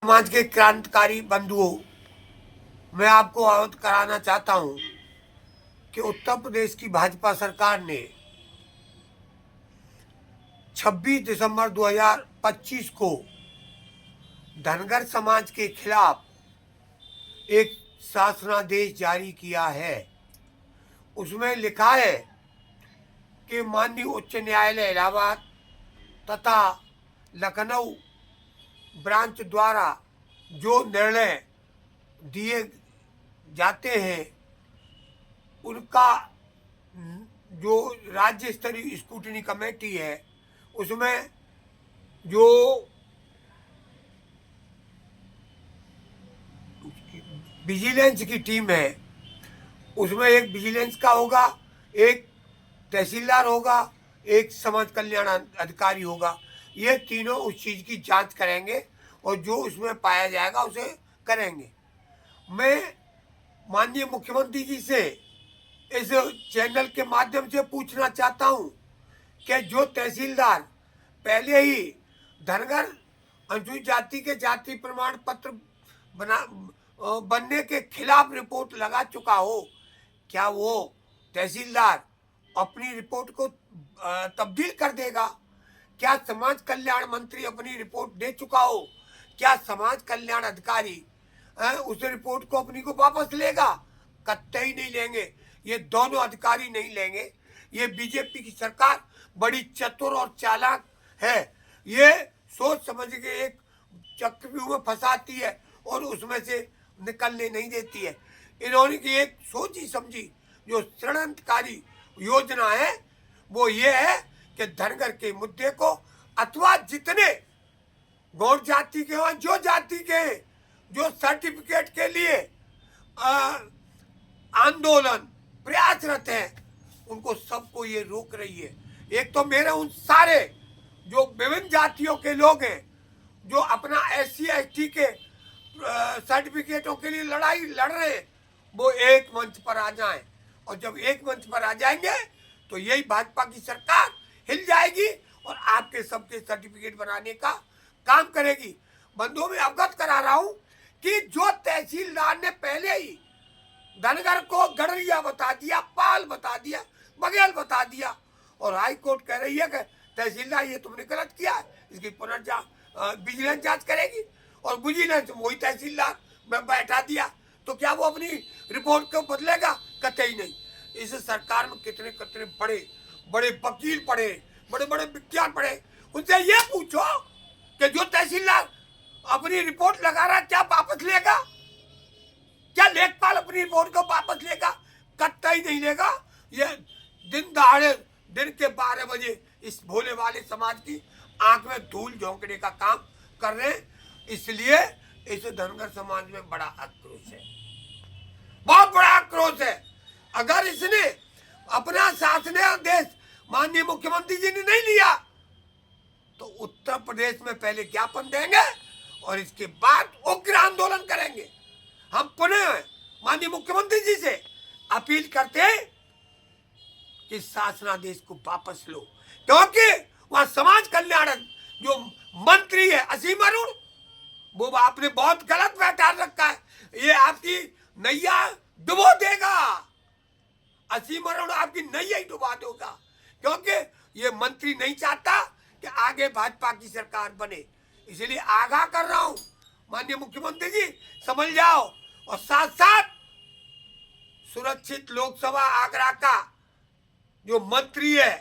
समाज के क्रांतिकारी बंधुओं, मैं आपको अवगत कराना चाहता हूं कि उत्तर प्रदेश की भाजपा सरकार ने 26 दिसंबर 2025 को धनगर समाज के खिलाफ एक शासनादेश जारी किया है। उसमें लिखा है कि माननीय उच्च न्यायालय इलाहाबाद तथा लखनऊ ब्रांच द्वारा जो निर्णय दिए जाते हैं उनका जो राज्य स्तरीय स्क्रूटनी कमेटी है उसमें जो विजिलेंस की टीम है उसमें एक विजिलेंस का होगा, एक तहसीलदार होगा, एक समाज कल्याण अधिकारी होगा। ये तीनों उस चीज़ की जांच करेंगे और जो उसमें पाया जाएगा उसे करेंगे। मैं माननीय मुख्यमंत्री जी से इस चैनल के माध्यम से पूछना चाहता हूं कि जो तहसीलदार पहले ही धनगर अनुसूचित जाति के जाति प्रमाण पत्र बनने के खिलाफ रिपोर्ट लगा चुका हो, क्या वो तहसीलदार अपनी रिपोर्ट को तब्दील कर देगा? क्या समाज कल्याण मंत्री अपनी रिपोर्ट दे चुका हो? क्या समाज कल्याण अधिकारी उस रिपोर्ट को अपनी को वापस लेगा? कतई नहीं लेंगे। ये दोनों अधिकारी नहीं लेंगे। ये बीजेपी की सरकार बड़ी चतुर और चालाक है। ये सोच समझ के एक चक्रव्यूह में फंसाती है और उसमें से निकलने नहीं देती है। इन्होंने की एक सोची समझी जो षड्यंत्रकारी योजना है वो ये है कि धनगर के मुद्दे को अथवा जितने गौर जाति के और जो जाति के जो सर्टिफिकेट के लिए आंदोलन प्रयासरत है उनको सबको ये रोक रही है। एक तो मेरे उन सारे जो विभिन्न जातियों के लोग हैं जो अपना SC/ST के सर्टिफिकेटों के लिए लड़ाई लड़ रहे हैं वो एक मंच पर आ जाएं, और जब एक मंच पर आ जाएंगे तो यही भाजपा की सरकार हिल जाएगी और आपके सबके सर्टिफिकेट बनाने का काम करेगी। बंधुओं में अवगत करा रहा हूं कि जो तहसीलदार ने पहले ही धनगर को गड़रिया बता दिया, पाल बता दिया, बघेल बता दिया और हाई कोर्ट कह रही है कि तहसीलदार ये तुमने गलत किया है, इसकी विजिलेंस जांच करेगी और विजिलेंस वही तहसीलदार में बैठा दिया तो क्या वो अपनी रिपोर्ट को बदलेगा? कतई नहीं। इस सरकार में कितने कितने बड़े बड़े वकील पढ़े, बड़े बड़े विज्ञान पढ़े, उनसे ये पूछो कि जो तहसीलदार अपनी रिपोर्ट लगा रहा क्या वापस लेगा? क्या लेखपाल अपनी रिपोर्ट को वापस लेगा? कतई नहीं लेगा। ये दिन दहाड़े दिन के 12 बजे इस भोले वाले समाज की आंख में धूल झोंकने का काम कर रहे हैं। इसलिए इस धनगर समाज में बड़ा आक्रोश है, बहुत बड़ा आक्रोश है। अगर इसने अपना शासनादेश माननीय मुख्यमंत्री जी ने नहीं लिया तो उत्तर प्रदेश में पहले ज्ञापन देंगे और इसके बाद उग्र आंदोलन करेंगे। हम पुनः माननीय मुख्यमंत्री जी से अपील करते हैं कि शासनादेश को वापस लो, क्योंकि वहां समाज कल्याण जो मंत्री है असीम अरुण वो आपने बहुत गलत बैठा रखा है। ये आपकी नैया डुबो देगा। असीम अरुण आपकी नैया ही डुबा देगा, क्योंकि ये मंत्री नहीं चाहता कि आगे भाजपा की सरकार बने। इसलिए आगाह कर रहा हूं माननीय मुख्यमंत्री जी, समझ जाओ। और साथ साथ सुरक्षित लोकसभा आगरा का जो मंत्री है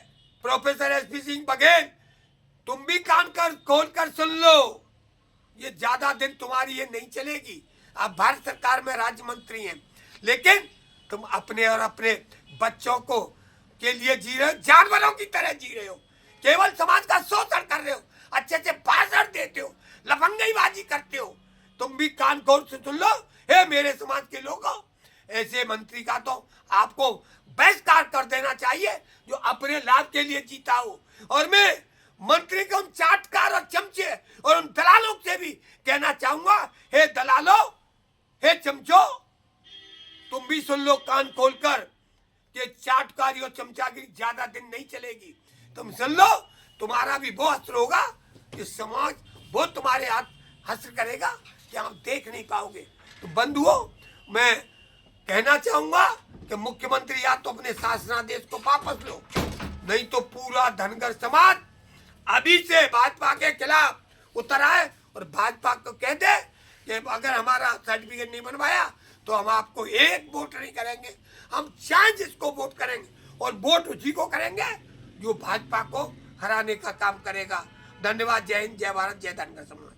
प्रोफेसर SP सिंह बघेल, तुम भी कान खोल कर सुन लो। ये ज्यादा दिन तुम्हारी ये नहीं चलेगी। आप भारत सरकार में राज्य मंत्री हैं, लेकिन तुम अपने और अपने बच्चों को के लिए जी रहे हो, जानवरों की तरह जी रहे हो। केवल समाज का शोषण कर रहे हो, अच्छे से भाषण देते हो, लफंगईबाजी करते हो। तुम भी कान खोल से सुन लो। हे मेरे समाज के लोगों, ऐसे मंत्री का तो आपको बहिष्कार कर देना चाहिए जो अपने लाभ के लिए जीता हो। और मैं मंत्री के उन चाटकार और चमचे और उन दलालों से भी कहना चाहूंगा, हे दलालों, हे चमचो, तुम भी सुन लो कान खोलकर कि चाटकारी और चमचागिरी ज्यादा दिन नहीं चलेगी। तुम सुन लो, तुम्हारा भी वो असर होगा कि समाज वो तुम्हारे हश्र करेगा कि आप देख नहीं पाओगे। तो बंधुओं, मैं कहना चाहूंगा कि मुख्यमंत्री या तो अपने शासनादेश को वापस लो, नहीं तो पूरा धनगर समाज अभी से भाजपा के खिलाफ उतर आए और भाजपा को कह दे कि अगर हमारा सर्टिफिकेट नहीं बनवाया तो हम आपको एक वोट नहीं करेंगे, हम 4 जिसको वोट करेंगे, और वोट उसी को करेंगे जो भाजपा को हराने का काम करेगा। धन्यवाद। जय हिंद, जय भारत, जय धनगर समाज।